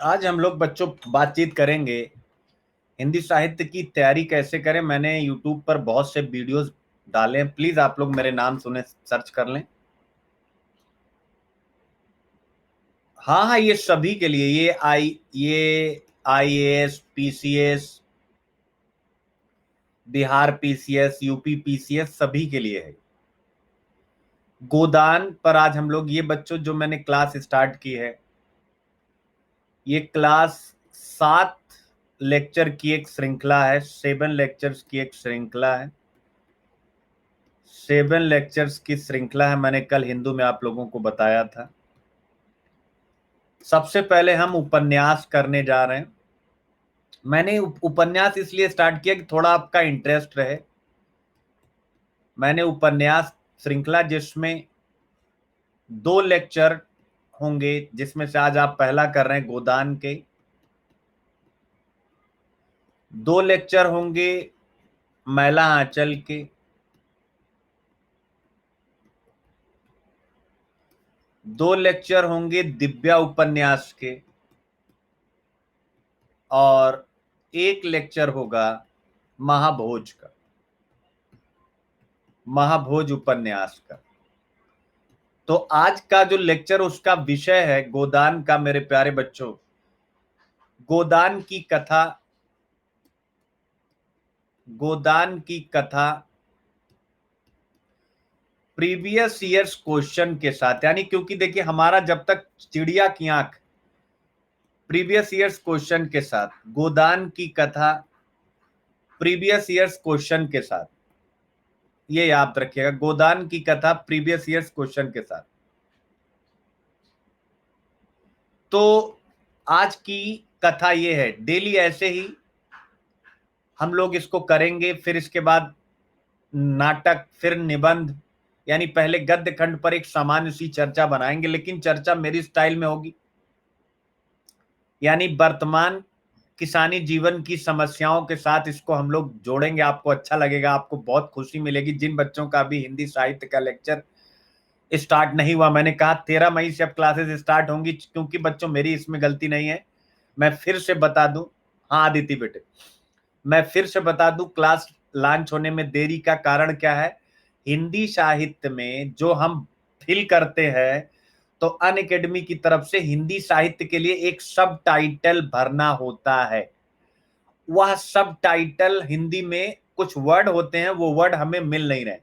आज हम लोग बच्चों बातचीत करेंगे हिंदी साहित्य की तैयारी कैसे करें। मैंने यूट्यूब पर बहुत से वीडियोस डाले हैं, प्लीज आप लोग मेरे नाम सुने, सर्च कर लें। हाँ हाँ, ये सभी के लिए, ये IAS, PCS, Bihar PCS, UP PCS, सभी के लिए है। गोदान पर आज हम लोग, ये बच्चों जो मैंने क्लास स्टार्ट की है, ये क्लास 7 लेक्चर की एक श्रृंखला है, 7 लेक्चर्स की एक श्रृंखला है। 7 लेक्चर्स की श्रृंखला है, मैंने कल हिंदू में आप लोगों को बताया था। सबसे पहले हम उपन्यास करने जा रहे हैं। मैंने उपन्यास इसलिए स्टार्ट किया कि थोड़ा आपका इंटरेस्ट रहे। मैंने उपन्यास श्रृंखला जिसमें 2 लेक्चर होंगे, जिसमें से आज आप पहला कर रहे हैं गोदान के। 2 लेक्चर होंगे मैला आंचल के। 2 लेक्चर होंगे दिव्या उपन्यास के। और 1 लेक्चर होगा महाभोज का, महाभोज उपन्यास का। तो आज का जो लेक्चर, उसका विषय है गोदान का। मेरे प्यारे बच्चों, गोदान की कथा, गोदान की कथा प्रीवियस ईयर्स क्वेश्चन के साथ। यानी क्योंकि देखिए, हमारा जब तक चिड़िया की आंख प्रीवियस ईयर्स क्वेश्चन के साथ, गोदान की कथा प्रीवियस ईयर्स क्वेश्चन के साथ, ये याद रखिएगा, गोदान की कथा प्रीवियस ईयर्स क्वेश्चन के साथ। तो आज की कथा ये है, डेली ऐसे ही हम लोग इसको करेंगे। फिर इसके बाद नाटक, फिर निबंध, यानी पहले गद्य खंड पर एक सामान्य सी चर्चा बनाएंगे, लेकिन चर्चा मेरी स्टाइल में होगी। यानी वर्तमान किसानी जीवन की समस्याओं के साथ इसको हम लोग जोड़ेंगे। आपको अच्छा लगेगा, आपको बहुत खुशी मिलेगी। जिन बच्चों का अभी हिंदी साहित्य का लेक्चर स्टार्ट नहीं हुआ, मैंने कहा 13 मई से अब क्लासेस स्टार्ट होंगी, क्योंकि बच्चों मेरी इसमें गलती नहीं है। मैं फिर से बता दूं, हाँ आदिति बेटे, मैं फिर से बता दूं, क्लास लॉन्च होने में देरी का कारण क्या है। हिंदी साहित्य में जो हम फील करते हैं, तो अन अकेडमी की तरफ से हिंदी साहित्य के लिए एक सब टाइटल भरना होता है। वह सब टाइटल हिंदी में कुछ वर्ड होते हैं, वो वर्ड हमें मिल नहीं रहे।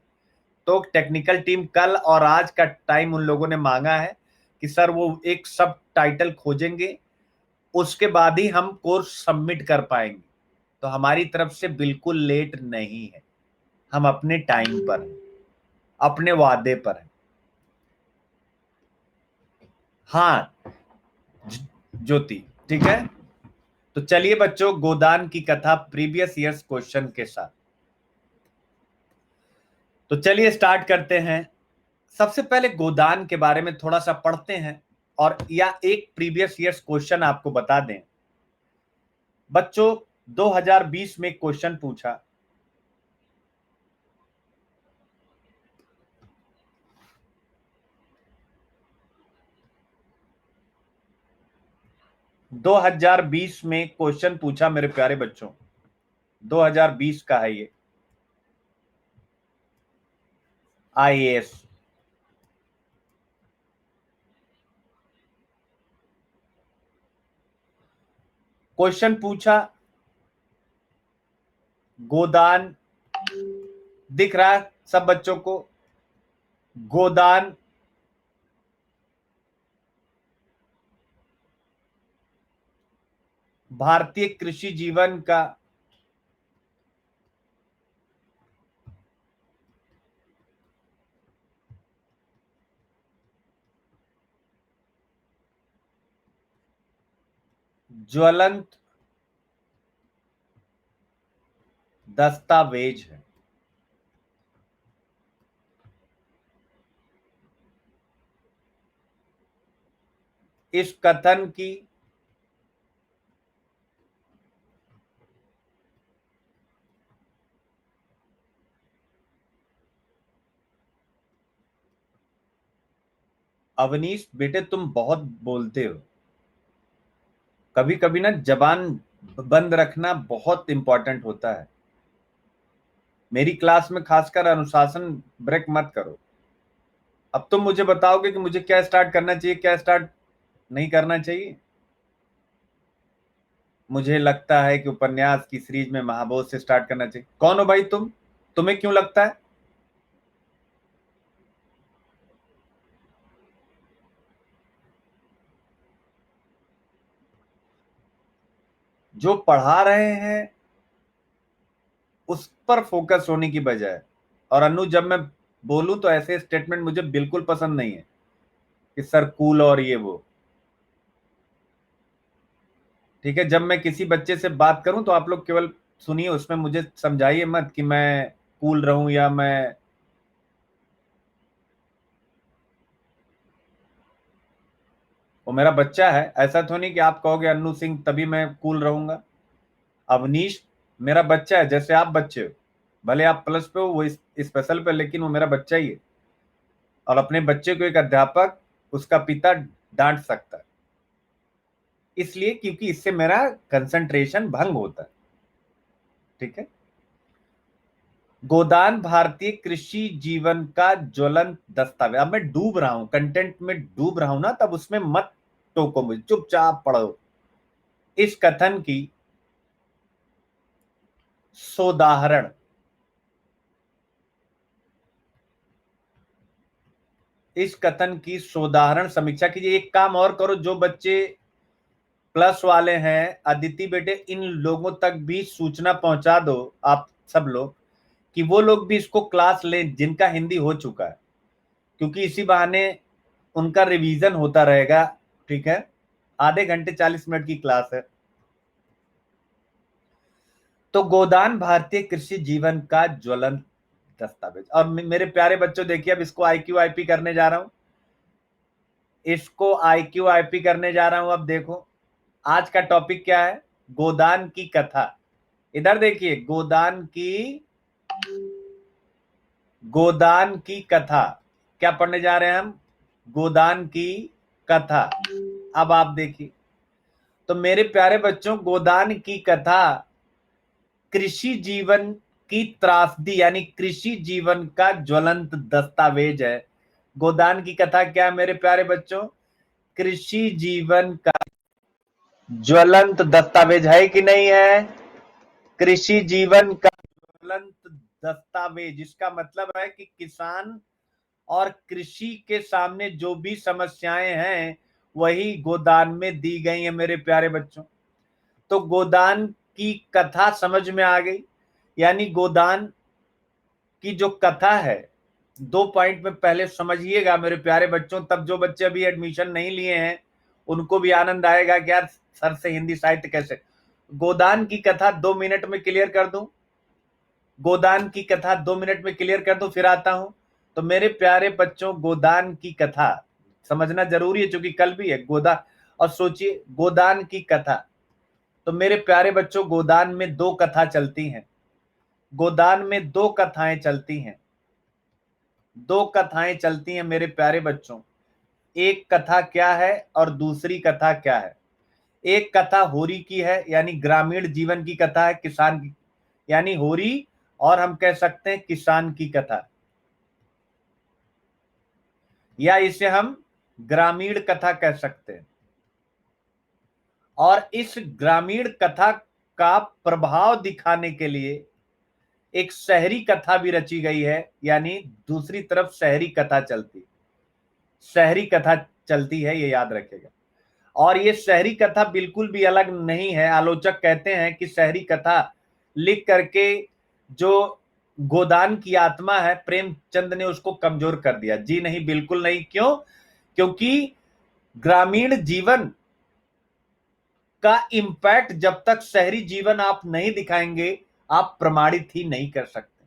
तो टेक्निकल टीम कल और आज का टाइम उन लोगों ने मांगा है कि सर वो एक सब टाइटल खोजेंगे, उसके बाद ही हम कोर्स सबमिट कर पाएंगे। तो हमारी तरफ से बिल्कुल लेट नहीं है, हम अपने टाइम पर हैं, अपने वादे पर हैं। हाँ ज्योति, ठीक है। तो चलिए बच्चों, गोदान की कथा प्रीवियस ईयर्स क्वेश्चन के साथ, तो चलिए स्टार्ट करते हैं। सबसे पहले गोदान के बारे में थोड़ा सा पढ़ते हैं, और या एक प्रीवियस ईयर्स क्वेश्चन आपको बता दें। बच्चों, 2020 में क्वेश्चन पूछा, 2020 में क्वेश्चन पूछा मेरे प्यारे बच्चों, 2020 का है ये, आईएएस। क्वेश्चन पूछा, गोदान दिख रहा है सब बच्चों को? गोदान भारतीय कृषि जीवन का ज्वलंत दस्तावेज है। इस कथन की अवनीश बेटे, तुम बहुत बोलते हो। कभी कभी ना जबान बंद रखना बहुत इंपॉर्टेंट होता है। मेरी क्लास में खासकर अनुशासन ब्रेक मत करो। अब तुम मुझे बताओगे कि मुझे क्या स्टार्ट करना चाहिए, क्या स्टार्ट नहीं करना चाहिए। मुझे लगता है कि उपन्यास की सीरीज में महाबोध से स्टार्ट करना चाहिए। कौन हो भाई तुम? तुम्हें क्यों लगता है? जो पढ़ा रहे हैं उस पर फोकस होने की बजाय। और अनु, जब मैं बोलूं तो ऐसे स्टेटमेंट मुझे बिल्कुल पसंद नहीं है कि सर कूल और ये वो। ठीक है, जब मैं किसी बच्चे से बात करूं तो आप लोग केवल सुनिए, उसमें मुझे समझाइए मत कि मैं कूल रहूं या मैं। वो मेरा बच्चा है, ऐसा तो नहीं कि आप कहोगे अन्नू सिंह तभी मैं कूल रहूंगा। अवनीश मेरा बच्चा है, जैसे आप बच्चे हो। भले आप प्लस पे हो, वो स्पेशल पे, लेकिन वो मेरा बच्चा ही है। और अपने बच्चे को एक अध्यापक, उसका पिता डांट सकता है, इसलिए क्योंकि इससे मेरा कंसंट्रेशन भंग होता है। ठीक है। गोदान भारतीय कृषि जीवन का ज्वलंत दस्तावेज। अब मैं डूब रहा हूं, कंटेंट में डूब रहा हूं ना, तब उसमें मत टोको मुझे, चुपचाप पढ़ो। इस कथन की सोदाहरण इस कथन की सोदाहरण समीक्षा कीजिए। एक काम और करो, जो बच्चे प्लस वाले हैं, अदिति बेटे, इन लोगों तक भी सूचना पहुंचा दो, आप सब लोग, कि वो लोग भी इसको क्लास लें जिनका हिंदी हो चुका है, क्योंकि इसी बहाने उनका रिवीजन होता रहेगा। ठीक है, आधे घंटे 40 मिनट की क्लास है। तो गोदान भारतीय कृषि जीवन का ज्वलंत दस्तावेज। और मेरे प्यारे बच्चों, देखिए, अब इसको आईक्यू आईपी करने जा रहा हूं। इसको आईक्यू आईपी करने जा रहा हूं। अब देखो, आज का टॉपिक क्या है? गोदान की कथा। इधर देखिए, गोदान की कथा। क्या पढ़ने जा रहे हैं हम? गोदान की कथा। अब आप देखिए, तो मेरे प्यारे बच्चों, गोदान की कथा कृषि जीवन की त्रासदी, यानी कृषि जीवन का ज्वलंत दस्तावेज है। गोदान की कथा क्या है मेरे प्यारे बच्चों? कृषि जीवन का ज्वलंत दस्तावेज है कि नहीं है? कृषि जीवन का ज्वलंत दस्तावेज, इसका मतलब है कि किसान और कृषि के सामने जो भी समस्याएं हैं वही गोदान में दी गई है मेरे प्यारे बच्चों। तो गोदान की कथा समझ में आ गई। यानी गोदान की जो कथा है, 2 पॉइंट में पहले समझिएगा मेरे प्यारे बच्चों, तब जो बच्चे अभी एडमिशन नहीं लिए हैं उनको भी आनंद आएगा कि यार सर से हिंदी साहित्य कैसे। गोदान की कथा 2 मिनट में क्लियर कर दूं। गोदान की कथा 2 मिनट में क्लियर कर दूं, फिर आता हूं। तो मेरे प्यारे बच्चों, गोदान की कथा समझना जरूरी है, क्योंकि कल भी है गोदान। और सोचिए, गोदान की कथा। तो मेरे प्यारे बच्चों, गोदान में दो कथा चलती हैं। गोदान में दो कथाएं चलती हैं। दो कथाएं चलती हैं मेरे प्यारे बच्चों। एक कथा क्या है और दूसरी कथा क्या है? एक कथा होरी की है, यानी ग्रामीण जीवन की कथा है, किसान की, यानी होरी। और हम कह सकते हैं किसान की कथा, या इसे हम ग्रामीण कथा कह सकते हैं। और इस ग्रामीण कथा का प्रभाव दिखाने के लिए एक शहरी कथा भी रची गई है, यानी दूसरी तरफ शहरी कथा चलती, शहरी कथा चलती है, ये याद रखेगा। और ये शहरी कथा बिल्कुल भी अलग नहीं है। आलोचक कहते हैं कि शहरी कथा लिख करके जो गोदान की आत्मा है, प्रेमचंद ने उसको कमजोर कर दिया। जी नहीं, बिल्कुल नहीं। क्यों? क्योंकि ग्रामीण जीवन का इंपैक्ट जब तक शहरी जीवन आप नहीं दिखाएंगे, आप प्रमाणित ही नहीं कर सकते।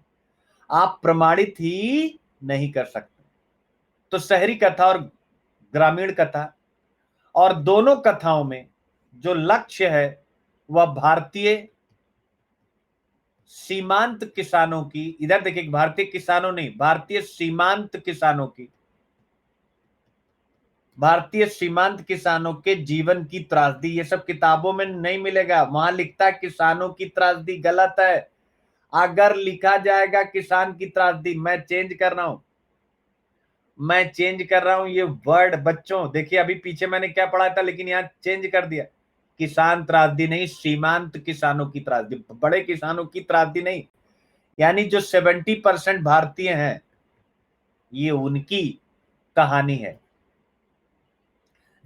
आप प्रमाणित ही नहीं कर सकते। तो शहरी कथा और ग्रामीण कथा, और दोनों कथाओं में जो लक्ष्य है वह भारतीय सीमांत किसानों की, इधर देखिए, भारतीय किसानों नहीं, भारतीय सीमांत किसानों की भारतीय सीमांत किसानों के जीवन की त्रासदी, ये सब किताबों में नहीं मिलेगा। वहां लिखता है किसानों की त्रासदी, गलत है। अगर लिखा जाएगा किसान की त्रासदी, मैं चेंज कर रहा हूं, मैं चेंज कर रहा हूं ये वर्ड। बच्चों देखिए, अभी पीछे मैंने क्या पढ़ा था, लेकिन यहां चेंज कर दिया। किसान त्रासदी नहीं, सीमांत किसानों की त्रासदी, बड़े किसानों की त्रासदी नहीं। यानी जो 70% भारतीय हैं, ये उनकी कहानी है,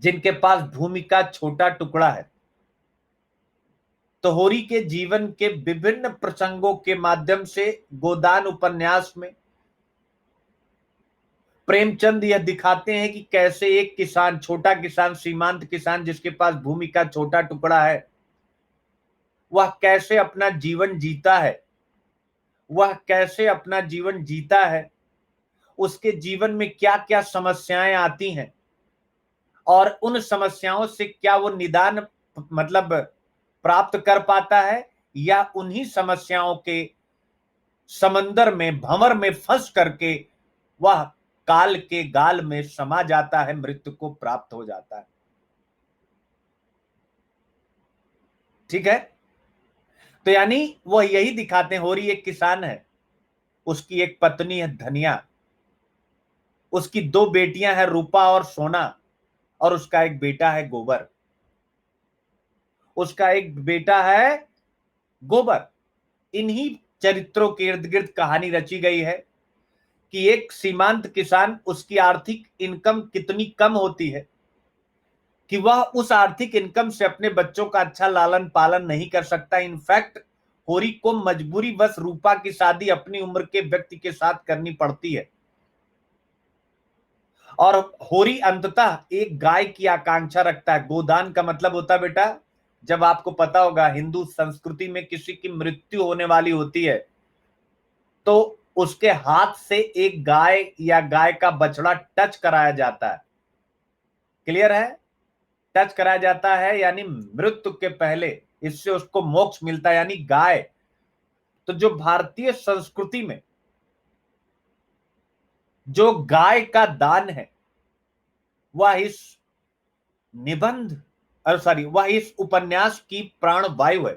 जिनके पास भूमि का छोटा टुकड़ा है। तोहरी के जीवन के विभिन्न प्रसंगों के माध्यम से गोदान उपन्यास में प्रेमचंद यह दिखाते हैं कि कैसे एक किसान, छोटा किसान, सीमांत किसान, जिसके पास भूमि का छोटा टुकड़ा है, वह कैसे अपना जीवन जीता है, वह कैसे अपना जीवन जीता है, उसके जीवन में क्या क्या समस्याएं आती हैं, और उन समस्याओं से क्या वो निदान मतलब प्राप्त कर पाता है, या उन्हीं समस्याओं के समंदर में, भंवर में फंस करके वह काल के गाल में समा जाता है, मृत्यु को प्राप्त हो जाता है। ठीक है। तो यानी वह यही दिखाते हैं। होरी एक किसान है, उसकी एक पत्नी है धनिया, उसकी दो बेटियां हैं रूपा और सोना, और उसका एक बेटा है गोबर। उसका एक बेटा है गोबर। इन्हीं चरित्रों के इर्द गिर्द कहानी रची गई है कि एक सीमांत किसान, उसकी आर्थिक इनकम कितनी कम होती है कि वह उस आर्थिक इनकम से अपने बच्चों का अच्छा लालन पालन नहीं कर सकता। इनफैक्ट होरी को मजबूरी बस रूपा की शादी अपनी उम्र के व्यक्ति के साथ करनी पड़ती है, और होरी अंततः एक गाय की आकांक्षा रखता है। गोदान का मतलब होता है बेटा, जब आपको पता होगा हिंदू संस्कृति में किसी की मृत्यु होने वाली होती है, तो उसके हाथ से एक गाय या गाय का बछड़ा टच कराया जाता है। क्लियर है? टच कराया जाता है, यानी मृत्यु के पहले इससे उसको मोक्ष मिलता है, यानी गाय। तो जो भारतीय संस्कृति में जो गाय का दान है, वह इस निबंध, सॉरी, वह इस उपन्यास की प्राण वायु है।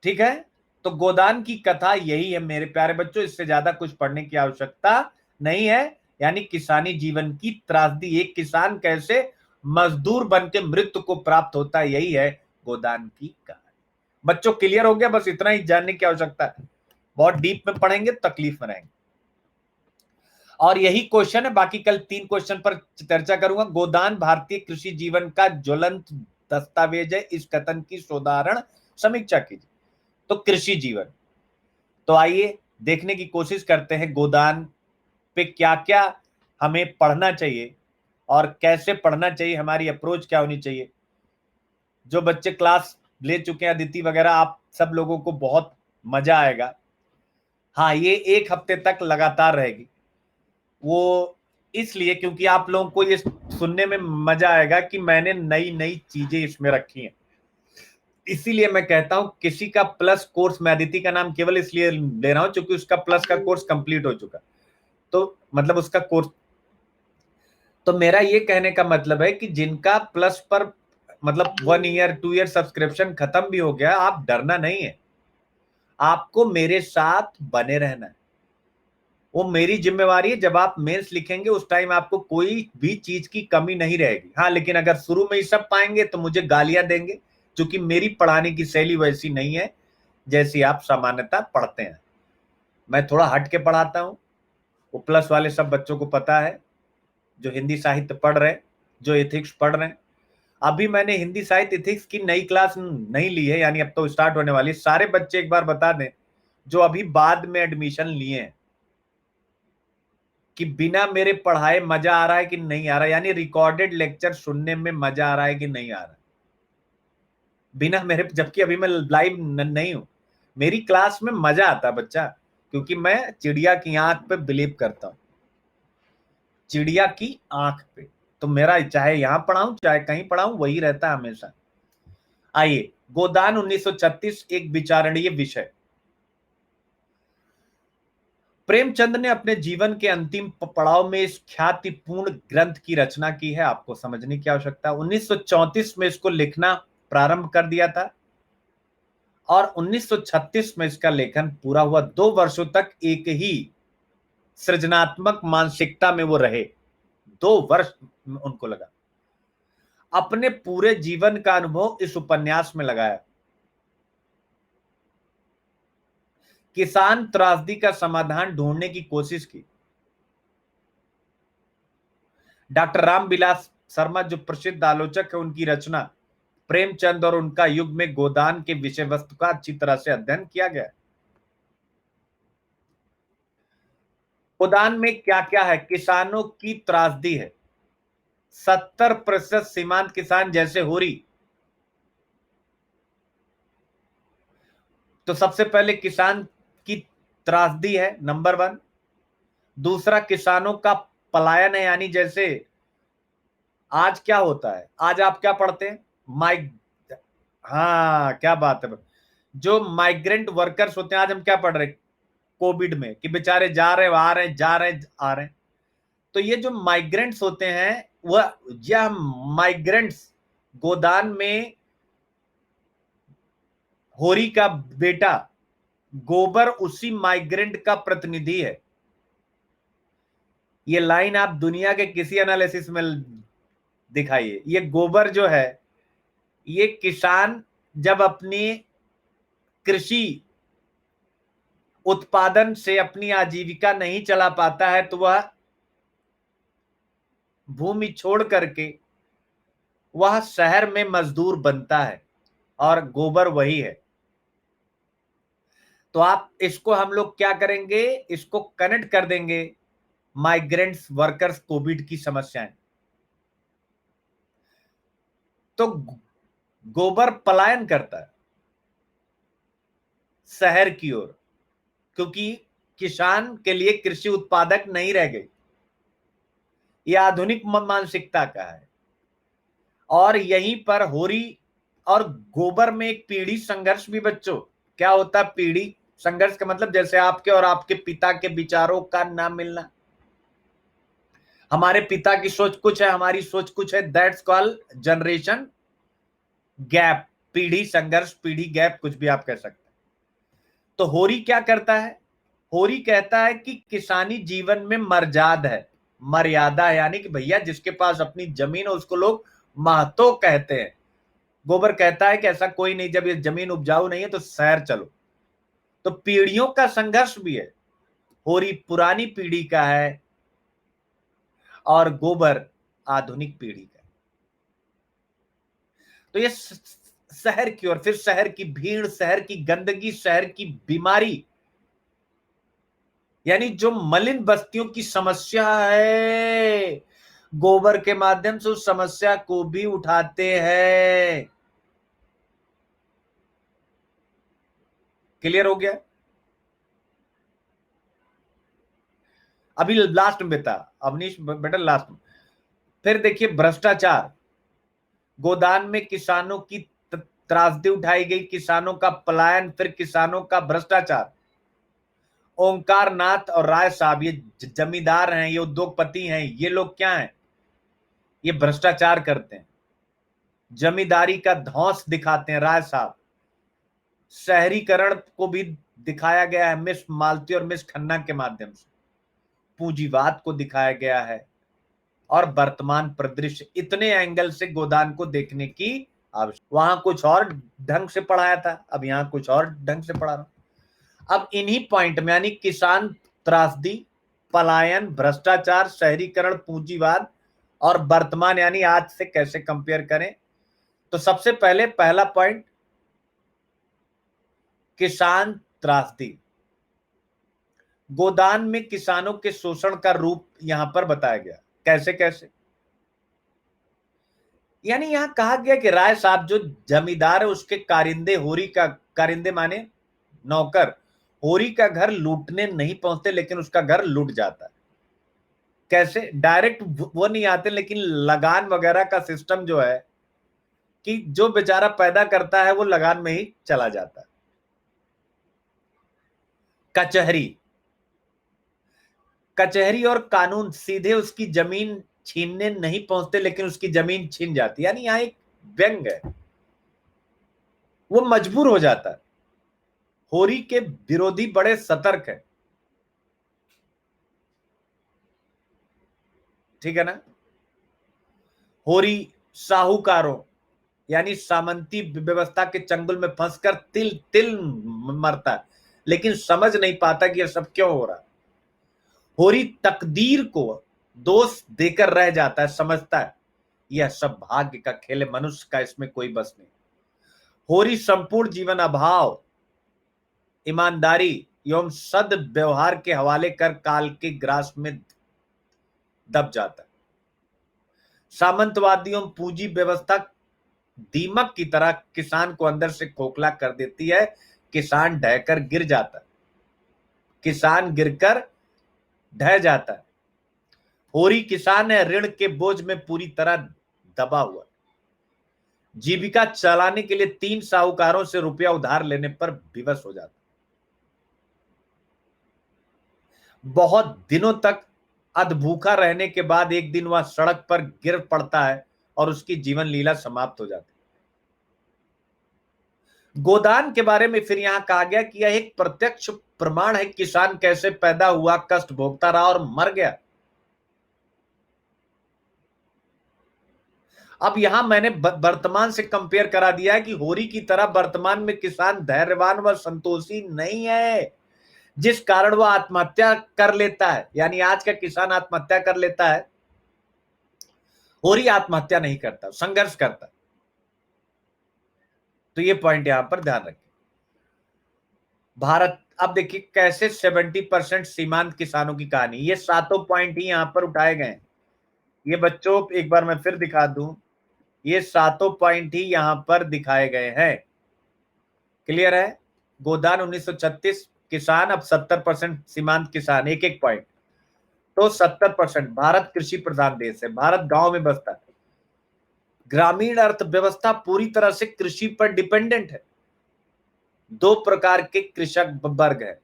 ठीक है। तो गोदान की कथा यही है मेरे प्यारे बच्चों, इससे ज्यादा कुछ पढ़ने की आवश्यकता नहीं है। यानी किसानी जीवन की त्रासदी, एक किसान कैसे मजदूर बन के मृत्यु को प्राप्त होता है, यही है गोदान की कहानी। बच्चों क्लियर हो गया? बस इतना ही जानने की आवश्यकता है। बहुत डीप में पढ़ेंगे तकलीफ में रहेंगे। और यही क्वेश्चन है, बाकी कल 3 क्वेश्चन पर चर्चा करूंगा। गोदान भारतीय कृषि जीवन का ज्वलंत दस्तावेज है, इस कथन की साधारण समीक्षा कीजिए। तो कृषि जीवन, तो आइए देखने की कोशिश करते हैं गोदान पे क्या क्या हमें पढ़ना चाहिए और कैसे पढ़ना चाहिए, हमारी अप्रोच क्या होनी चाहिए। जो बच्चे क्लास ले चुके हैं, अदिति वगैरह, आप सब लोगों को बहुत मजा आएगा। हाँ, ये 1 हफ्ते तक लगातार रहेगी। वो इसलिए क्योंकि आप लोगों को ये सुनने में मजा आएगा कि मैंने नई नई चीजें इसमें रखी हैं। इसीलिए मैं कहता हूं, किसी का प्लस कोर्स, मैं अदिति का नाम केवल इसलिए ले रहा हूं क्योंकि उसका प्लस का कोर्स कंप्लीट हो चुका, तो मतलब उसका कोर्स। तो मेरा ये कहने का मतलब है कि जिनका प्लस पर मतलब 1 ईयर 2 ईयर सब्सक्रिप्शन खत्म भी हो गया, आप डरना नहीं है, आपको मेरे साथ बने रहना है। वो मेरी जिम्मेवारी है। जब आप मेंस लिखेंगे उस टाइम आपको कोई भी चीज की कमी नहीं रहेगी। हाँ, लेकिन अगर शुरू में ही सब पाएंगे तो मुझे गालियां देंगे, क्योंकि मेरी पढ़ाने की शैली वैसी नहीं है जैसी आप सामान्यतः पढ़ते हैं। मैं थोड़ा हट के पढ़ाता हूँ। वो प्लस वाले सब बच्चों को पता है, जो हिंदी साहित्य पढ़ रहे हैं, जो एथिक्स पढ़ रहे हैं। अभी मैंने हिंदी साहित्य एथिक्स की नई क्लास नहीं ली है, यानी अब तो स्टार्ट होने वाली है। सारे बच्चे एक बार बता दें जो अभी बाद में एडमिशन लिए हैं, कि बिना मेरे पढ़ाए मजा आ रहा है कि नहीं आ रहा है, यानी रिकॉर्डेड लेक्चर सुनने में मजा आ रहा है कि नहीं आ रहा है बिना मेरे, जबकि अभी मैं लाइव नहीं हूं। मेरी क्लास में मजा आता है बच्चा, क्योंकि मैं चिड़िया की आंख पे बिलीव करता हूं, चिड़िया की आंख पे। तो मेरा चाहे यहां पढ़ाऊं चाहे कहीं पढ़ाऊं, वही रहता है हमेशा। आइए गोदान 1936 एक विचारणीय विषय। प्रेमचंद ने अपने जीवन के अंतिम पड़ाव में इस ख्यातिपूर्ण ग्रंथ की रचना की है, आपको समझने की आवश्यकता है। 1934 में इसको लिखना प्रारंभ कर दिया था और 1936 में इसका लेखन पूरा हुआ। 2 वर्षों तक एक ही सृजनात्मक मानसिकता में वो रहे, 2 वर्ष उनको लगा। अपने पूरे जीवन का अनुभव इस उपन्यास में लगाया। किसान त्रासदी का समाधान ढूंढने की कोशिश की। डॉक्टर रामविलास शर्मा जो प्रसिद्ध आलोचक है, उनकी रचना प्रेमचंद और उनका युग में गोदान के विषय वस्तु का अच्छी तरह से अध्ययन किया गया। गोदान में क्या क्या है? किसानों की त्रासदी है। 70% सीमांत किसान जैसे होरी। तो सबसे पहले किसान की त्रासदी है, नंबर 1। दूसरा किसानों का पलायन है, यानी जैसे आज क्या होता है, आज आप क्या पढ़ते हैं? हाँ, क्या बात है। जो माइग्रेंट वर्कर्स होते हैं, आज हम क्या पढ़ रहे हैं कोविड में, कि बेचारे जा रहे आ रहे जा रहे आ रहे। तो ये जो माइग्रेंट्स होते हैं, वह यह माइग्रेंट्स गोदान में होरी का बेटा गोबर उसी माइग्रेंट का प्रतिनिधि है। ये लाइन आप दुनिया के किसी एनालिसिस में दिखाइए। ये गोबर जो है, ये किसान जब अपनी कृषि उत्पादन से अपनी आजीविका नहीं चला पाता है तो वह भूमि छोड़ करके वह शहर में मजदूर बनता है, और गोबर वही है। तो आप इसको, हम लोग क्या करेंगे, इसको कनेक्ट कर देंगे माइग्रेंट्स वर्कर्स कोविड की समस्याएं। तो गोबर पलायन करता है शहर की ओर, क्योंकि किसान के लिए कृषि उत्पादक नहीं रह गई। यह आधुनिक मानसिकता का है। और यहीं पर होरी और गोबर में एक पीढ़ी संघर्ष भी। बच्चों, क्या होता है पीढ़ी संघर्ष का मतलब? जैसे आपके और आपके पिता के विचारों का ना मिलना। हमारे पिता की सोच कुछ है, हमारी सोच कुछ है, दैट्स कॉल्ड जनरेशन गैप, पीढ़ी संघर्ष, पीढ़ी गैप, कुछ भी आप कह सकते हैं। तो होरी क्या करता है? होरी कहता है कि किसानी जीवन में मर्यादा है, मर्यादा, यानी कि भैया जिसके पास अपनी जमीन है उसको लोग महतो कहते हैं। गोबर कहता है कि ऐसा कोई नहीं, जब ये जमीन उपजाऊ नहीं है तो शहर चलो। तो पीढ़ियों का संघर्ष भी है। होरी पुरानी पीढ़ी का है और गोबर आधुनिक पीढ़ी का है। तो ये शहर की ओर, फिर शहर की भीड़, शहर की गंदगी, शहर की बीमारी, यानी जो मलिन बस्तियों की समस्या है, गोबर के माध्यम से उस समस्या को भी उठाते हैं। क्लियर हो गया? अभी लास्ट में बेटा अवनीश, बेटा लास्ट में। फिर देखिए भ्रष्टाचार। गोदान में किसानों की त्रासदी उठाई गई, किसानों का पलायन, फिर किसानों का भ्रष्टाचार। ओंकार नाथ और राय साहब ये जमींदार हैं, ये उद्योगपति हैं, ये लोग क्या हैं? ये भ्रष्टाचार करते हैं, जमींदारी का धौंस दिखाते हैं राय साहब। शहरीकरण को भी दिखाया गया है मिस मालती और मिस खन्ना के माध्यम से। पूंजीवाद को दिखाया गया है, और वर्तमान परिदृश्य, इतने एंगल से गोदान को देखने की आवश्यकता। वहां कुछ और ढंग से पढ़ाया था, अब यहां कुछ और ढंग से पढ़ा रहा। अब इन्हीं पॉइंट में, यानी किसान त्रासदी, पलायन, भ्रष्टाचार, शहरीकरण, पूंजीवाद और वर्तमान, यानी आज से कैसे कंपेयर करें। तो सबसे पहले पहला पॉइंट, किसान त्रासदी। गोदान में किसानों के शोषण का रूप यहां पर बताया गया। कैसे कैसे? यानी यहां कहा गया कि राय साहब जो जमींदार है उसके कारिंदे, होरी का कारिंदे माने नौकर, होरी का घर लूटने नहीं पहुंचते, लेकिन उसका घर लूट जाता है। कैसे? डायरेक्ट वो नहीं आते, लेकिन लगान वगैरह का सिस्टम जो है कि जो बेचारा पैदा करता है वो लगान में ही चला जाता है। कचहरी, कचहरी और कानून सीधे उसकी जमीन छीनने नहीं पहुंचते, लेकिन उसकी जमीन छीन जाती है। यानी यहां एक व्यंग है, वो मजबूर हो जाता है। होरी के विरोधी बड़े सतर्क है, ठीक है ना। होरी साहूकारों यानी सामंती व्यवस्था के चंगुल में फंसकर तिल तिल मरता है, लेकिन समझ नहीं पाता कि यह सब क्यों हो रहा है। होरी तकदीर को दोष देकर रह जाता है, समझता है यह सब भाग्य का खेल है, मनुष्य का इसमें कोई बस नहीं। होरी संपूर्ण जीवन अभाव, ईमानदारी एवं सद व्यवहार के हवाले कर काल के ग्रास में दब जाता है। सामंतवादियों पूंजी व्यवस्था दीमक की तरह किसान को अंदर से खोखला कर देती है। किसान ढहकर गिर जाता है, किसान गिरकर ढह जाता है। होरी किसान है, ऋण के बोझ में पूरी तरह दबा हुआ। जीविका चलाने के लिए 3 साहूकारों से रुपया उधार लेने पर विवश हो जाता। बहुत दिनों तक अधभूखा रहने के बाद एक दिन वह सड़क पर गिर पड़ता है और उसकी जीवन लीला समाप्त हो जाती है। गोदान के बारे में फिर यहां कहा गया कि यह एक प्रत्यक्ष प्रमाण है, किसान कैसे पैदा हुआ, कष्ट भोगता रहा और मर गया। अब यहां मैंने वर्तमान से कंपेयर करा दिया है कि होरी की तरह वर्तमान में किसान धैर्यवान व संतोषी नहीं है, जिस कारण वह आत्महत्या कर लेता है। यानी आज का किसान आत्महत्या कर लेता है, होरी आत्महत्या नहीं करता, संघर्ष करता। तो ये पॉइंट यहां पर ध्यान रखें। भारत, अब देखिए कैसे 70% सीमांत किसानों की कहानी, ये सातों पॉइंट ही यहां पर उठाए गए हैं। ये बच्चों एक बार मैं फिर दिखा दूं, ये सातों पॉइंट ही यहां पर दिखाए गए हैं। क्लियर है। गोदान 1936, किसान अब 70% सीमांत किसान, एक एक पॉइंट। तो 70%। भारत कृषि प्रधान देश है, भारत गांव में बसता है। ग्रामीण अर्थव्यवस्था पूरी तरह से कृषि पर डिपेंडेंट है। 2 प्रकार के कृषक वर्ग है,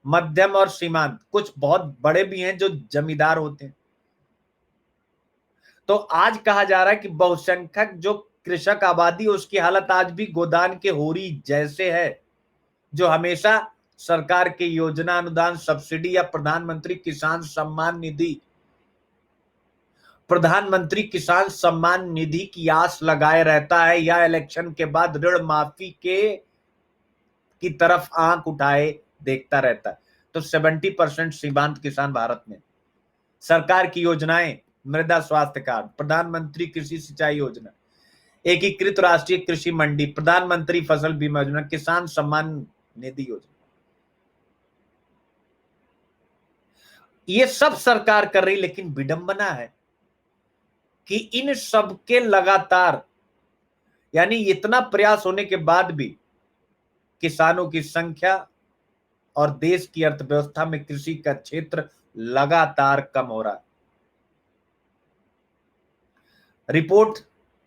मध्यम और सीमांत। कुछ बहुत बड़े भी हैं जो जमींदार होते हैं। तो आज कहा जा रहा है कि बहुसंख्यक जो कृषक आबादी है उसकी हालत आज भी गोदान के होरी जैसे है, जो हमेशा सरकार के योजना अनुदान, सब्सिडी या प्रधानमंत्री किसान सम्मान निधि की आस लगाए रहता है, या इलेक्शन के बाद ऋण माफी के की तरफ आंख उठाए देखता रहता है। तो 70% सीमांत किसान भारत में। सरकार की योजनाएं, मृदा स्वास्थ्य कार्ड, प्रधानमंत्री कृषि सिंचाई योजना, एकीकृत राष्ट्रीय कृषि मंडी, प्रधानमंत्री फसल बीमा योजना, किसान सम्मान निधि योजना, ये सब सरकार कर रही। लेकिन विडंबना है कि इन सब के लगातार, यानी इतना प्रयास होने के बाद भी किसानों की संख्या और देश की अर्थव्यवस्था में कृषि का क्षेत्र लगातार कम हो रहा है। Report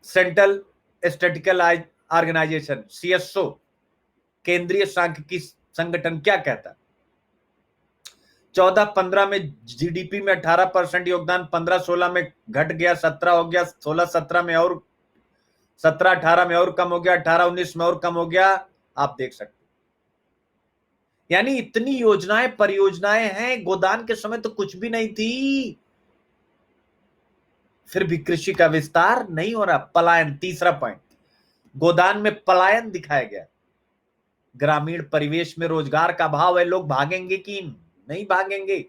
central statistical organisation CSO, केंद्रीय सांख्यिकी संगठन क्या कहता है? 14-15 में जीडीपी में 18% योगदान, 15-16 में घट गया, 17 हो गया, 16-17 में और 17-18 में और कम हो गया, 18-19 में और कम हो गया। आप देख सकते, यानी इतनी योजनाएं परियोजनाएं हैं। गोदान के समय तो कुछ भी नहीं थी, फिर भी कृषि का विस्तार नहीं हो रहा। पलायन, तीसरा पॉइंट, गोदान में पलायन दिखाया गया। ग्रामीण परिवेश में रोजगार का अभाव है, लोग भागेंगे कि नहीं भागेंगे।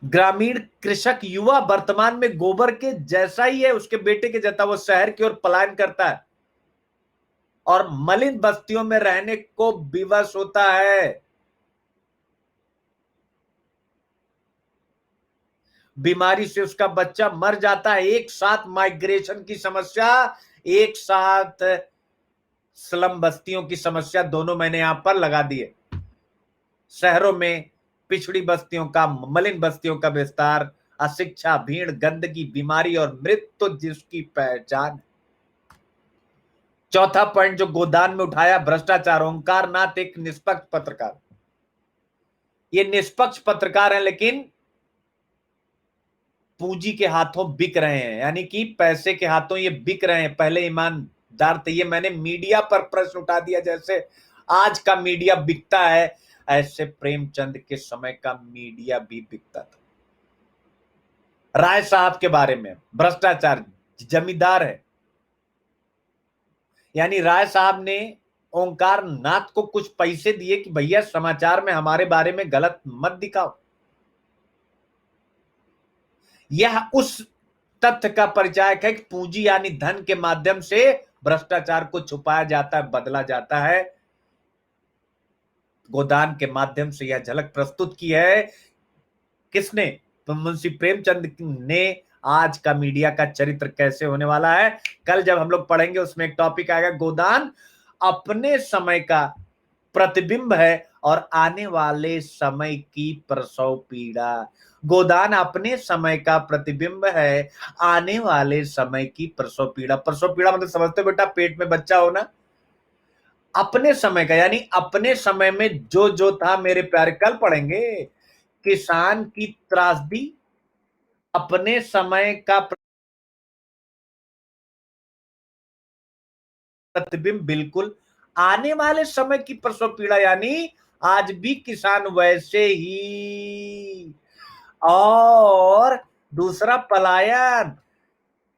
ग्रामीण कृषक युवा वर्तमान में गोबर के जैसा ही है, उसके बेटे के जैसा। वो शहर की ओर पलायन करता है और मलिन बस्तियों में रहने को विवश होता है। बीमारी से उसका बच्चा मर जाता है। एक साथ माइग्रेशन की समस्या, एक साथ स्लम बस्तियों की समस्या, दोनों मैंने यहां पर लगा दिए। शहरों में पिछड़ी बस्तियों का, मलिन बस्तियों का विस्तार अशिक्षा, भीड़, गंदगी, बीमारी और मृत्यु जिसकी पहचान। चौथा पॉइंट जो गोदान में उठाया, भ्रष्टाचार। ओंकार नाथ एक निष्पक्ष पत्रकार, ये निष्पक्ष पत्रकार है लेकिन पूंजी के हाथों बिक रहे हैं, यानी कि पैसे के हाथों ये बिक रहे हैं। पहले ईमानदार थे। ये मैंने मीडिया पर प्रश्न उठा दिया, जैसे आज का मीडिया बिकता है, ऐसे प्रेमचंद के समय का मीडिया भी बिकता था। राय साहब के बारे में, भ्रष्टाचार, जमींदार है, यानी राय साहब ने ओंकार नाथ को कुछ पैसे दिए कि भैया समाचार में हमारे बारे में गलत मत दिखाओ। यह उस तथ्य का परिचायक है कि पूंजी यानी धन के माध्यम से भ्रष्टाचार को छुपाया जाता है, बदला जाता है। गोदान के माध्यम से यह झलक प्रस्तुत की है किसने? तो मुंशी प्रेमचंद ने। आज का मीडिया का चरित्र कैसे होने वाला है, कल जब हम लोग पढ़ेंगे उसमें एक टॉपिक आएगा, गोदान अपने समय का प्रतिबिंब है और आने वाले समय की प्रसव पीड़ा। गोदान अपने समय का प्रतिबिंब है, आने वाले समय की प्रसव पीड़ा। प्रसव पीड़ा मतलब समझते हो बेटा, पेट में बच्चा होना। अपने समय का यानी अपने समय में जो जो था मेरे प्यारे, कल पढ़ेंगे किसान की त्रासदी, अपने समय का प्रतिबिंब बिल्कुल, आने वाले समय की प्रसव पीड़ा यानी आज भी किसान वैसे ही। और दूसरा पलायन,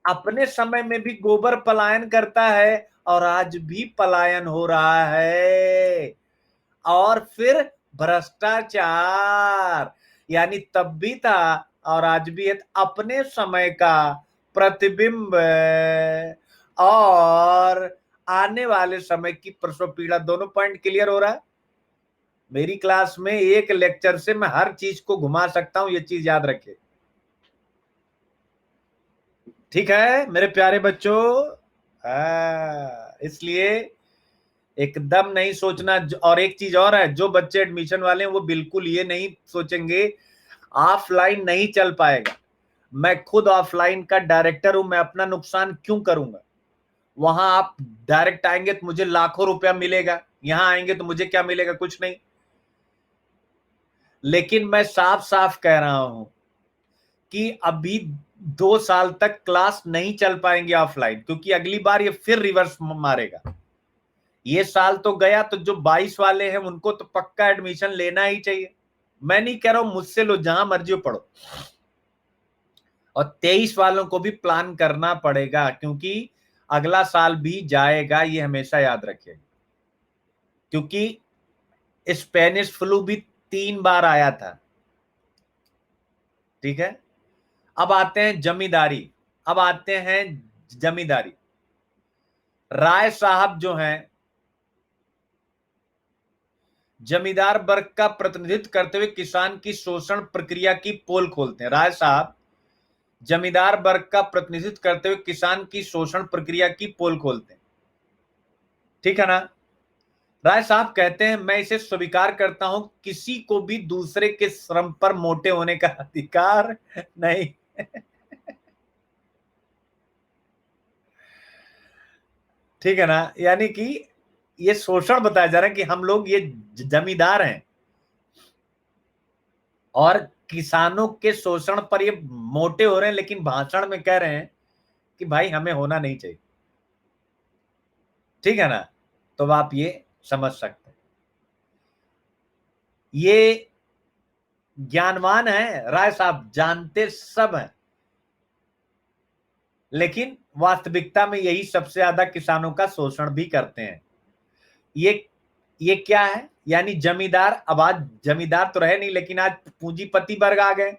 अपने समय में भी गोबर पलायन करता है और आज भी पलायन हो रहा है। और फिर भ्रष्टाचार, यानी तब भी था और आज भी है, अपने समय का प्रतिबिंब और आने वाले समय की प्रसव पीड़ा। दोनों पॉइंट क्लियर हो रहा है? मेरी क्लास में एक लेक्चर से मैं हर चीज को घुमा सकता हूं, ये चीज याद रखे। ठीक है मेरे प्यारे बच्चों? इसलिए एकदम नहीं सोचना। और एक चीज और है, जो बच्चे एडमिशन वाले हैं वो बिल्कुल ये नहीं सोचेंगे ऑफलाइन नहीं चल पाएगा। मैं खुद ऑफलाइन का डायरेक्टर हूं, मैं अपना नुकसान क्यों करूंगा? वहां आप डायरेक्ट आएंगे तो मुझे लाखों रुपया मिलेगा, यहां आएंगे तो मुझे क्या मिलेगा? कुछ नहीं। लेकिन मैं साफ साफ कह रहा हूं कि अभी 2 साल तक क्लास नहीं चल पाएंगे ऑफलाइन, क्योंकि अगली बार ये फिर रिवर्स मारेगा। ये साल तो गया, तो जो 22 वाले हैं उनको तो पक्का एडमिशन लेना ही चाहिए। मैं नहीं कह रहा हूं मुझसे लो, जहां मर्जी हो पढ़ो। और 23 वालों को भी प्लान करना पड़ेगा, क्योंकि अगला साल भी जाएगा, ये हमेशा याद रखिएगा। क्योंकि स्पेनिश फ्लू भी 3 बार आया था। ठीक है, अब आते हैं जमींदारी। अब आते हैं जमींदारी। राय साहब जो हैं जमींदार वर्ग का प्रतिनिधित्व करते हुए किसान की शोषण प्रक्रिया की पोल खोलते हैं। राय साहब जमींदार वर्ग का प्रतिनिधित्व करते हुए किसान की शोषण प्रक्रिया की पोल खोलते हैं। ठीक है ना? राय साहब कहते हैं, मैं इसे स्वीकार करता हूं, किसी को भी दूसरे के श्रम पर मोटे होने का अधिकार नहीं। ठीक है ना? यानी कि ये शोषण बताया जा रहा है कि हम लोग ये जमींदार हैं और किसानों के शोषण पर ये मोटे हो रहे हैं, लेकिन भाषण में कह रहे हैं कि भाई हमें होना नहीं चाहिए। ठीक है ना? तो आप ये समझ सकते हैं, ये ज्ञानवान है राय साहब, जानते सब हैं, लेकिन वास्तविकता में यही सबसे ज्यादा किसानों का शोषण भी करते हैं। ये क्या है? यानी जमींदार, अब आज जमींदार तो रहे नहीं, लेकिन आज पूंजीपति वर्ग आ गए।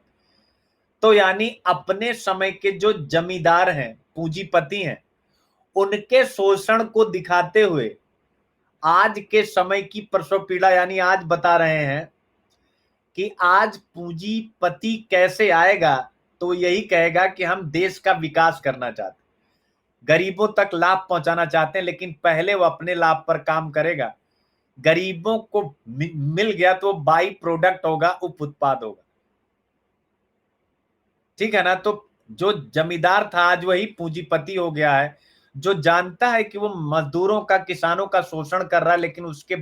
तो यानी अपने समय के जो जमींदार हैं, पूंजीपति हैं, उनके शोषण को दिखाते हुए आज के समय की प्रसव पीड़ा, यानी आज बता रहे हैं कि आज पूंजीपति कैसे आएगा, तो यही कहेगा कि हम देश का विकास करना चाहते हैं, गरीबों तक लाभ पहुंचाना चाहते हैं, लेकिन पहले वो अपने लाभ पर काम करेगा। गरीबों को मिल गया तो बाई प्रोडक्ट होगा, उप उत्पाद होगा। ठीक है ना। तो जो जमींदार था आज वही पूंजीपति हो गया है, जो जानता है कि वो मजदूरों का, किसानों का शोषण कर रहा है, लेकिन उसके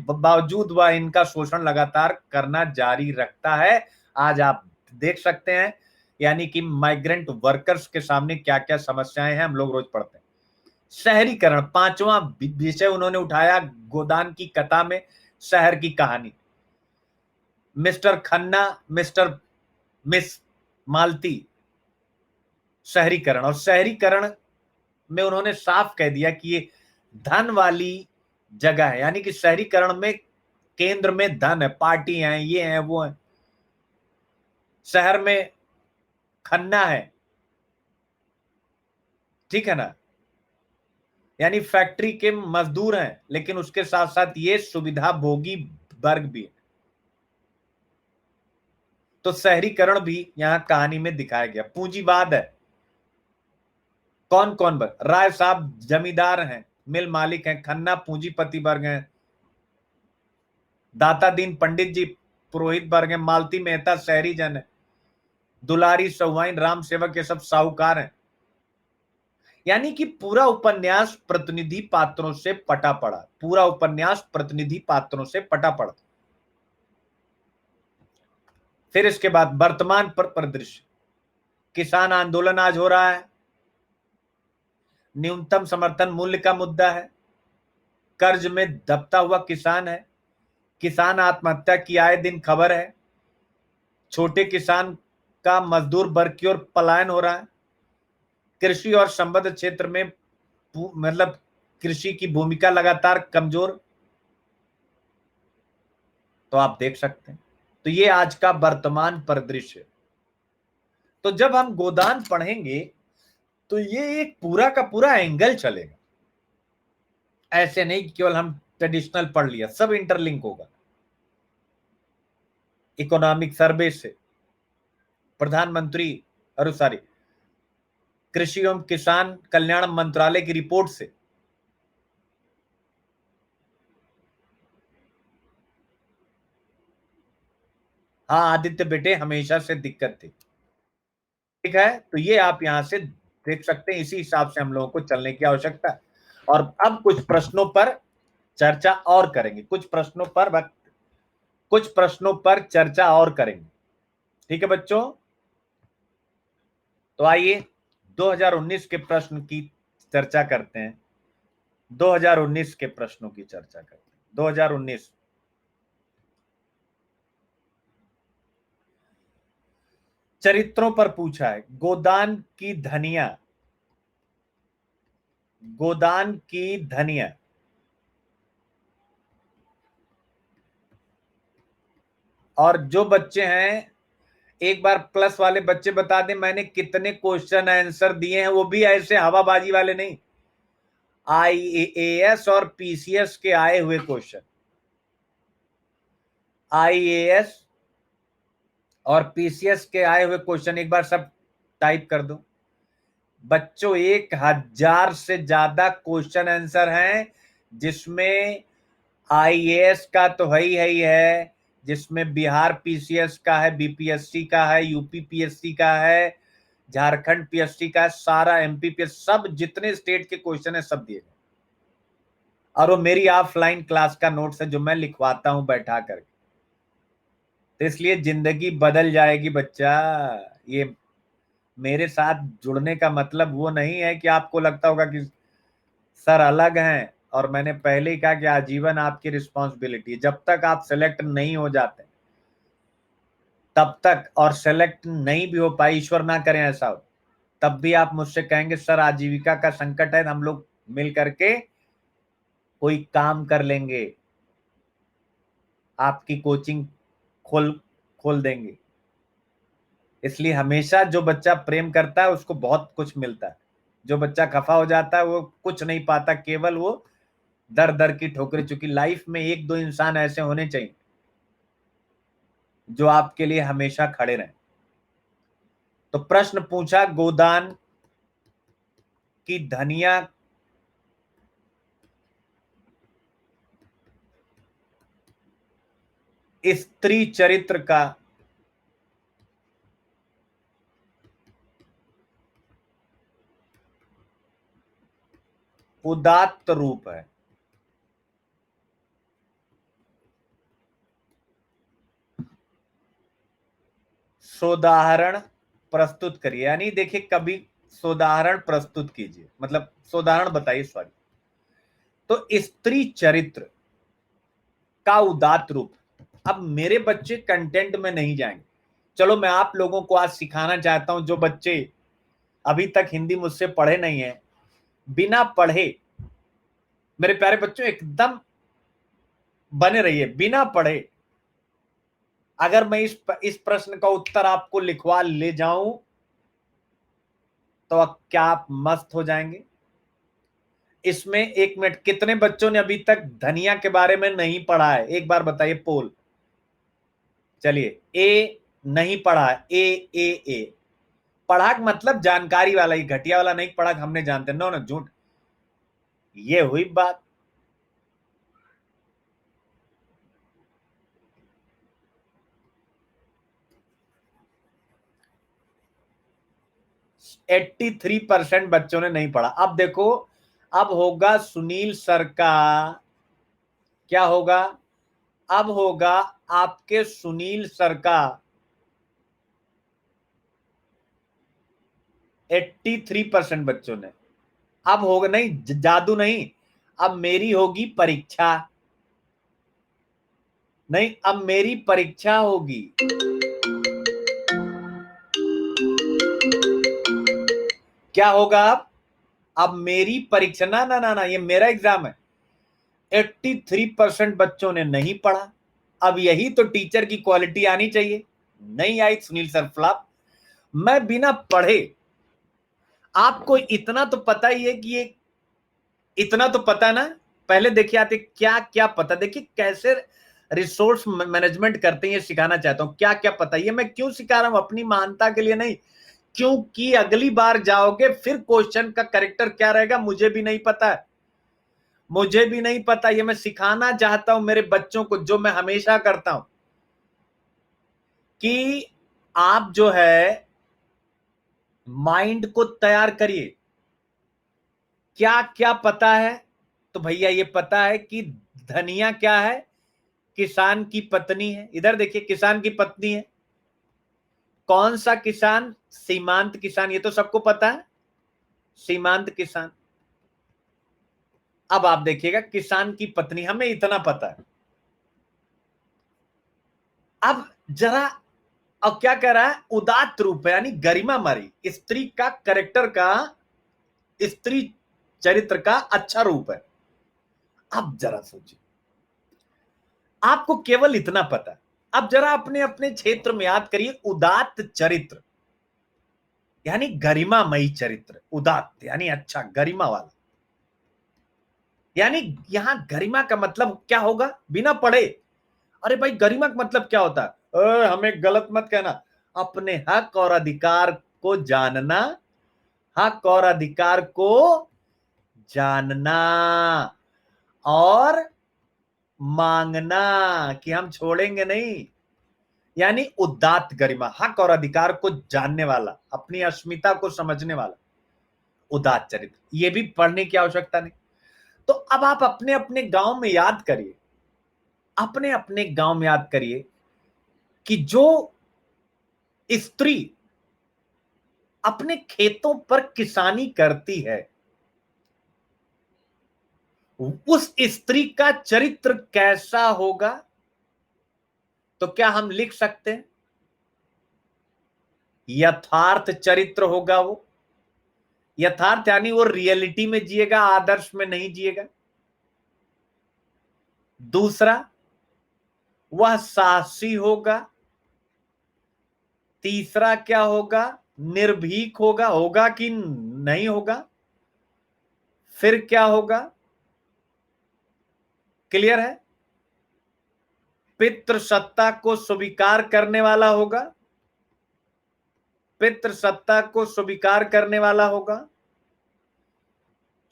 बावजूद वह इनका शोषण लगातार करना जारी रखता है। आज आप देख सकते हैं, यानी कि माइग्रेंट वर्कर्स के सामने क्या क्या समस्याएं हैं, हम लोग रोज पढ़ते हैं। शहरीकरण, पांचवा विषय उन्होंने उठाया गोदान की कथा में, शहर की कहानी। मिस्टर खन्ना, मिस्टर मिस मालती, शहरीकरण। और शहरीकरण में उन्होंने साफ कह दिया कि ये धन वाली जगह है, यानी कि शहरीकरण में केंद्र में धन है, पार्टी है, ये है वो है। शहर में खन्ना है, ठीक है ना, यानी फैक्ट्री के मजदूर हैं, लेकिन उसके साथ साथ ये सुविधा भोगी वर्ग भी है। तो शहरीकरण भी यहां कहानी में दिखाया गया। पूंजीवाद है, कौन कौन वर्ग, राय साहब जमींदार हैं, मिल मालिक हैं, खन्ना पूंजीपति वर्ग हैं, दाता दीन पंडित जी पुरोहित वर्ग हैं, मालती मेहता शहरी जन है, दुलारी सहुआइन राम सेवक ये सब साहूकार हैं। यानी कि पूरा उपन्यास प्रतिनिधि पात्रों से पटा पड़ा, पूरा उपन्यास प्रतिनिधि पात्रों से पटा पड़ा। फिर इसके बाद वर्तमान पर परिदृश्य, किसान आंदोलन आज हो रहा है, न्यूनतम समर्थन मूल्य का मुद्दा है, कर्ज में दबता हुआ किसान है, किसान आत्महत्या की आए दिन खबर है, छोटे किसान का मजदूर वर्ग की ओर पलायन हो रहा है, कृषि और संबद्ध क्षेत्र में मतलब कृषि की भूमिका लगातार कमजोर। तो आप देख सकते हैं, तो ये आज का वर्तमान परिदृश्य। तो जब हम गोदान पढ़ेंगे तो ये एक पूरा का पूरा एंगल चलेगा, ऐसे नहीं कि केवल हम ट्रेडिशनल पढ़ लिया, सब इंटरलिंक होगा। इकोनॉमिक सर्वे से, प्रधानमंत्री अरे सॉरी कृषि एवं किसान कल्याण मंत्रालय की रिपोर्ट से, हाँ आदित्य बेटे हमेशा से दिक्कत थी, ठीक है। तो ये आप यहां से देख सकते हैं, इसी हिसाब से हम लोगों को चलने की आवश्यकता है। और अब कुछ प्रश्नों पर चर्चा और करेंगे, कुछ प्रश्नों पर चर्चा और करेंगे, ठीक है बच्चों। तो आइए 2019 के प्रश्न की चर्चा करते हैं। 2019 के प्रश्नों की चर्चा करते हैं। 2019 चरित्रों पर पूछा है। गोदान की धनिया और जो बच्चे हैं, एक बार प्लस वाले बच्चे बता दें मैंने कितने क्वेश्चन आंसर दिए हैं, वो भी ऐसे हवाबाजी वाले नहीं, आईएएस और पीसीएस के आए हुए क्वेश्चन। आईएएस और पीसीएस के आए हुए क्वेश्चन एक बार सब टाइप कर दो बच्चों। 1000 से ज्यादा क्वेश्चन आंसर हैं, जिसमें आईएएस का तो ही है, जिसमें बिहार पीसीएस का है, बीपीएससी का है, यूपी पीएससी का है, झारखंड पीएससी का, सारा एमपीपीएस, सब जितने स्टेट के क्वेश्चन है सब दिए गए। और वो मेरी ऑफलाइन क्लास का नोट्स है जो मैं लिखवाता हूं बैठा करके। तो इसलिए जिंदगी बदल जाएगी बच्चा। ये मेरे साथ जुड़ने का मतलब वो नहीं है कि आपको लगता होगा कि सर अलग हैं, और मैंने पहले ही कहा कि आजीवन आपकी रिस्पॉन्सिबिलिटी है। जब तक आप सेलेक्ट नहीं हो जाते तब तक, और सेलेक्ट नहीं भी हो पाए, ईश्वर ना करें ऐसा हो, तब भी आप मुझसे कहेंगे सर आजीविका का संकट है, हम लोग मिल करके कोई काम कर लेंगे, आपकी कोचिंग खोल खोल देंगे। इसलिए हमेशा जो बच्चा प्रेम करता है उसको बहुत कुछ मिलता है, जो बच्चा खफा हो जाता है वो कुछ नहीं पाता, केवल वो दर दर की ठोकरें। चूंकि लाइफ में एक दो इंसान ऐसे होने चाहिए जो आपके लिए हमेशा खड़े रहें। तो प्रश्न पूछा, गोदान की धनिया स्त्री चरित्र का उदात्त रूप है। सोदाहरण प्रस्तुत करिए, यानी देखिए कभी सोदाहरण प्रस्तुत कीजिए, मतलब सोदाहरण बताइए, सॉरी। तो स्त्री चरित्र का उदात्त रूप। अब मेरे बच्चे कंटेंट में नहीं जाएंगे, चलो मैं आप लोगों को आज सिखाना चाहता हूं, जो बच्चे अभी तक हिंदी मुझसे पढ़े नहीं है, बिना पढ़े, मेरे प्यारे बच्चों एकदम बने रहिए, बिना पढ़े अगर मैं इस प्रश्न का उत्तर आपको लिखवा ले जाऊं तो क्या आप मस्त हो जाएंगे। इसमें 1 मिनट, कितने बच्चों ने अभी तक धनिया के बारे में नहीं पढ़ा है, एक बार बताइए पोल। चलिए, ए नहीं पढ़ा है, ए पढ़ा मतलब जानकारी वाला ही, घटिया वाला नहीं पढ़ा हमने जानते, नो नो झूठ, ये हुई बात। एट्टी 3% बच्चों ने नहीं पढ़ा। अब देखो, अब होगा सुनील सर का, क्या होगा, अब होगा आपके सुनील सर का 83% बच्चों ने। अब होगा नहीं, जादू नहीं, अब मेरी होगी परीक्षा, नहीं अब मेरी परीक्षा होगी। क्या होगा अब मेरी परीक्षा, ना ना ना ना, ये मेरा एग्जाम है। 83% बच्चों ने नहीं पढ़ा। अब यही तो टीचर की क्वालिटी आनी चाहिए, नहीं आई सुनील सर फ्लॉप। मैं बिना पढ़े, आपको इतना तो पता ही है कि ये, इतना तो पता ना, पहले देखिए आते क्या क्या पता, देखिए कैसे रिसोर्स मैनेजमेंट करते हैं, ये सिखाना चाहता हूं, क्या क्या पता। ये मैं क्यों सिखा रहा हूं, अपनी महानता के लिए नहीं, क्योंकि अगली बार जाओगे फिर क्वेश्चन का करेक्टर क्या रहेगा मुझे भी नहीं पता है, मुझे भी नहीं पता। ये मैं सिखाना चाहता हूं मेरे बच्चों को, जो मैं हमेशा करता हूं कि आप जो है माइंड को तैयार करिए। क्या क्या पता है, तो भैया ये पता है कि धनिया क्या है, किसान की पत्नी है। इधर देखिए, किसान की पत्नी है। कौन सा किसान, सीमांत किसान, ये तो सबको पता है, सीमांत किसान। अब आप देखिएगा, किसान की पत्नी, हमें इतना पता है। अब जरा, अब क्या कह रहा है, उदात्त रूप है, यानी गरिमा मारी, स्त्री का करेक्टर का, स्त्री चरित्र का अच्छा रूप है। अब जरा सोचिए, आपको केवल इतना पता है। अब जरा अपने अपने क्षेत्र में याद करिए, उदात्त चरित्र यानी गरिमामयी चरित्र, उदात्त यानी अच्छा, गरिमा वाला, यानी यहां गरिमा का मतलब क्या होगा, बिना पढ़े। अरे भाई, गरिमा का मतलब क्या होता है, हमें गलत मत कहना। अपने हक और अधिकार को जानना, हक और अधिकार को जानना और मांगना, कि हम छोड़ेंगे नहीं, यानी उदात्त गरिमा, हक और अधिकार को जानने वाला, अपनी अस्मिता को समझने वाला, उदात्त चरित्र। ये भी पढ़ने की आवश्यकता नहीं। तो अब आप अपने अपने गांव में याद करिए, अपने अपने गांव में याद करिए कि जो स्त्री अपने खेतों पर किसानी करती है, उस स्त्री का चरित्र कैसा होगा। तो क्या हम लिख सकते हैं, यथार्थ चरित्र होगा वो। यथार्थ यानी वो रियलिटी में जिएगा, आदर्श में नहीं जिएगा। दूसरा, वह साहसी होगा। तीसरा क्या होगा, निर्भीक होगा, होगा कि नहीं होगा। फिर क्या होगा, क्लियर है, पितृसत्ता को स्वीकार करने वाला होगा, पितृसत्ता को स्वीकार करने वाला होगा,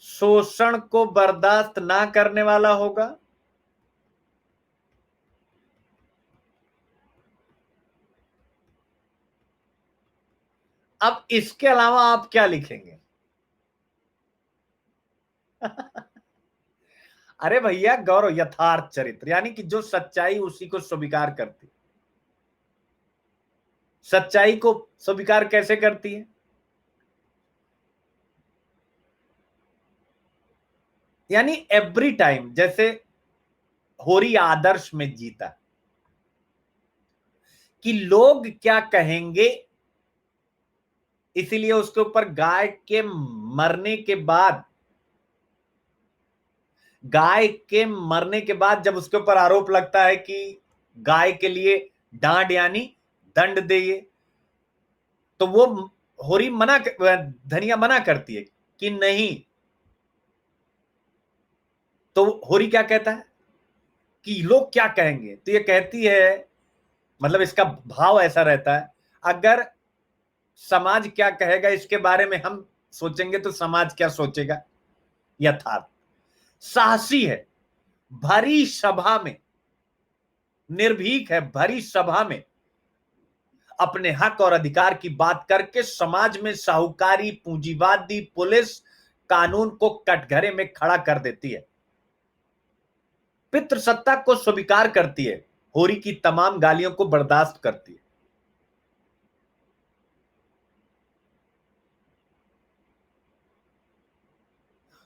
शोषण को बर्दाश्त ना करने वाला होगा। अब इसके अलावा आप क्या लिखेंगे, अरे भैया गौरव, यथार्थ चरित्र यानी कि जो सच्चाई उसी को स्वीकार करती। सच्चाई को स्वीकार कैसे करती है? यानी एवरी टाइम, जैसे होरी आदर्श में जीता कि लोग क्या कहेंगे, इसीलिए उसके ऊपर गाय के मरने के बाद, गाय के मरने के बाद जब उसके ऊपर आरोप लगता है कि गाय के लिए डांड यानी दंड दे, तो वो होरी धनिया मना करती है कि नहीं। तो होरी क्या कहता है कि लोग क्या कहेंगे, तो ये कहती है, मतलब इसका भाव ऐसा रहता है, अगर समाज क्या कहेगा इसके बारे में हम सोचेंगे तो समाज क्या सोचेगा। यथार्थ साहसी है, भरी सभा में निर्भीक है, भरी सभा में अपने हक और अधिकार की बात करके समाज में साहूकारी, पूंजीवादी, पुलिस, कानून को कटघरे में खड़ा कर देती है। पितृसत्ता को स्वीकार करती है, होरी की तमाम गालियों को बर्दाश्त करती है।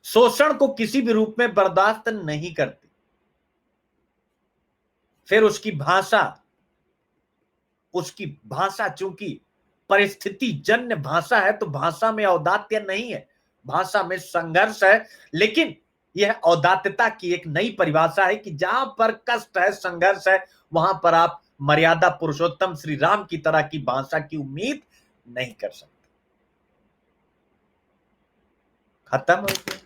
शोषण को किसी भी रूप में बर्दाश्त नहीं करती। फिर उसकी भाषा चूंकि परिस्थिति जन्य भाषा है, तो भाषा में औदात्य नहीं है, भाषा में संघर्ष है। लेकिन यह औदात्यता की एक नई परिभाषा है कि जहां पर कष्ट है, संघर्ष है, वहां पर आप मर्यादा पुरुषोत्तम श्री राम की तरह की भाषा की उम्मीद नहीं कर सकते। खत्म हो गया।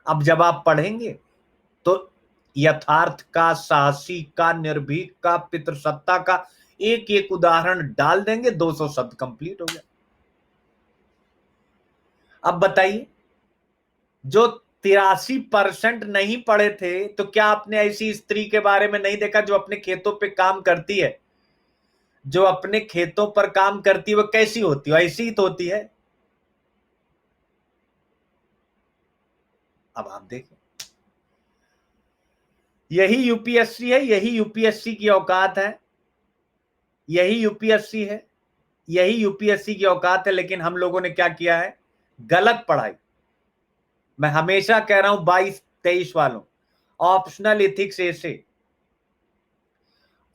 अब जब आप पढ़ेंगे तो यथार्थ का, साहसी का, निर्भीक का, पितृसत्ता का एक एक उदाहरण डाल देंगे, 200 शब्द कंप्लीट हो गया। अब बताइए, जो 83% नहीं पढ़े थे, तो क्या आपने ऐसी स्त्री के बारे में नहीं देखा जो अपने खेतों पे काम करती है? जो अपने खेतों पर काम करती है वो कैसी होती है? ऐसी ही तो होती है। अब आप देखें, यही यूपीएससी है, यही यूपीएससी की औकात है, यही यूपीएससी है, यही यूपीएससी की औकात है। लेकिन हम लोगों ने क्या किया है? गलत पढ़ाई। मैं हमेशा कह रहा हूं 22-23 वालों, ऑप्शनल एथिक्स ऐसे,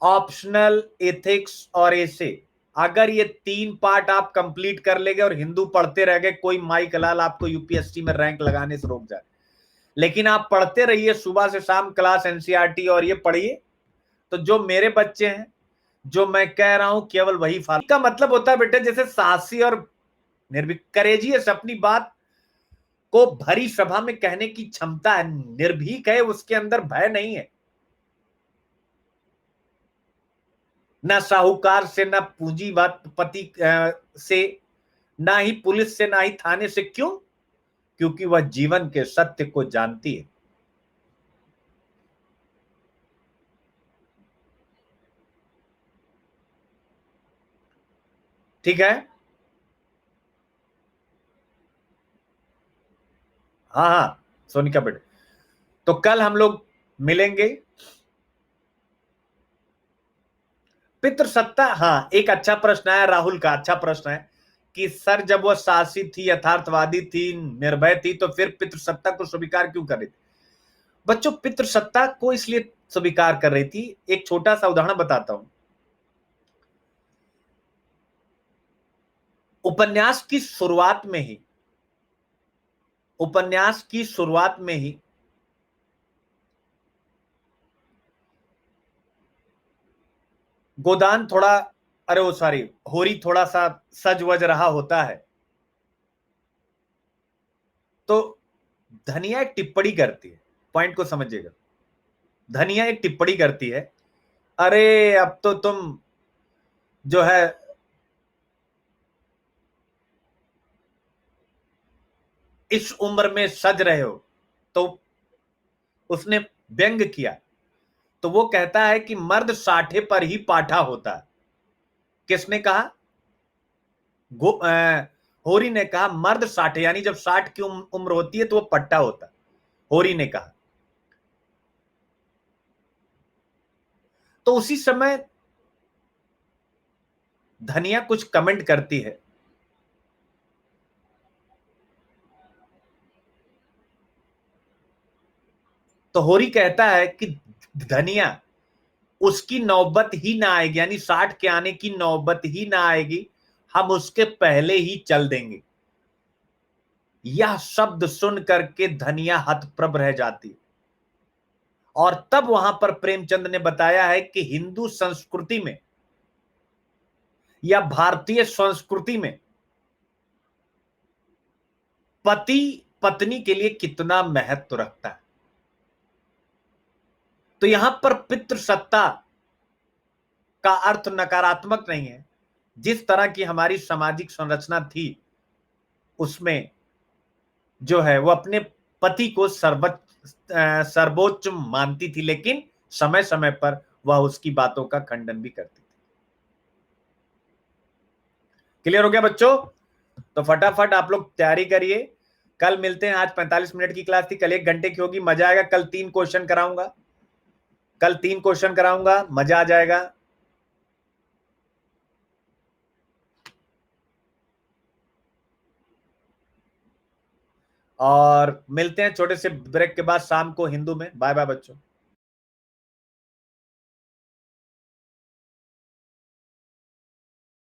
ऑप्शनल एथिक्स और ऐसे, अगर ये 3 पार्ट आप कंप्लीट कर लेंगे और हिंदू पढ़ते रह गए, कोई माई कलाल आपको यूपीएससी में रैंक लगाने से रोक जाए। लेकिन आप पढ़ते रहिए, सुबह से शाम क्लास एनसीईआरटी और ये पढ़िए, तो जो मेरे बच्चे हैं, जो मैं कह रहा हूं, केवल वही फॉलो का मतलब होता है बेटे, जैसे साहसी और निर्भीक, करेजियस, अपनी बात को भरी सभा में कहने की क्षमता है। निर्भीक है, उसके अंदर भय नहीं है, ना साहूकार से, ना पूंजीपति से, ना ही पुलिस से, ना ही थाने से। क्यों? क्योंकि वह जीवन के सत्य को जानती है। ठीक है। हाँ हाँ सोनिका बेटे, तो कल हम लोग मिलेंगे। पितृसत्ता, हाँ, एक अच्छा प्रश्न है राहुल का, अच्छा प्रश्न है कि सर जब वो साहसी थी, यथार्थवादी थी, निर्भय थी, तो फिर पितृसत्ता को स्वीकार क्यों कर रही थी? बच्चों, पितृसत्ता को इसलिए स्वीकार कर रही थी, एक छोटा सा उदाहरण बताता हूं। उपन्यास की शुरुआत में ही, उपन्यास की शुरुआत में ही गोदान थोड़ा, अरे वो सॉरी, होरी थोड़ा सा सज वज रहा होता है, तो धनिया एक टिप्पणी करती है, पॉइंट को समझिएगा। धनिया एक टिप्पणी करती है, अरे अब तो तुम जो है इस उम्र में सज रहे हो। तो उसने व्यंग किया, तो वो कहता है कि मर्द 60 पर ही पाठा होता है। किसने कहा? होरी ने कहा मर्द 60 है, यानी जब 60 की उम्र होती है तो वो पट्टा होता है, होरी ने कहा। तो उसी समय धनिया कुछ कमेंट करती है। तो होरी कहता है कि धनिया, उसकी नौबत ही ना आएगी, यानी 60 के आने की नौबत ही ना आएगी, हम उसके पहले ही चल देंगे। यह शब्द सुन करके धनिया हतप्रभ रह जाती। और तब वहां पर प्रेमचंद ने बताया है कि हिंदू संस्कृति में या भारतीय संस्कृति में पति पत्नी के लिए कितना महत्व रखता है। तो यहां पर पितृसत्ता का अर्थ नकारात्मक नहीं है। जिस तरह की हमारी सामाजिक संरचना थी, उसमें जो है वो अपने पति को सर्वोच्च मानती थी, लेकिन समय समय पर वह उसकी बातों का खंडन भी करती थी। क्लियर हो गया बच्चों? तो फटाफट आप लोग तैयारी करिए। कल मिलते हैं। आज 45 मिनट की क्लास थी, कल 1 घंटे की होगी। मजा आएगा। कल 3 क्वेश्चन कराऊंगा, कल 3 क्वेश्चन कराऊंगा, मजा आ जाएगा। और मिलते हैं छोटे से ब्रेक के बाद शाम को हिंदू में। बाय बाय बच्चों।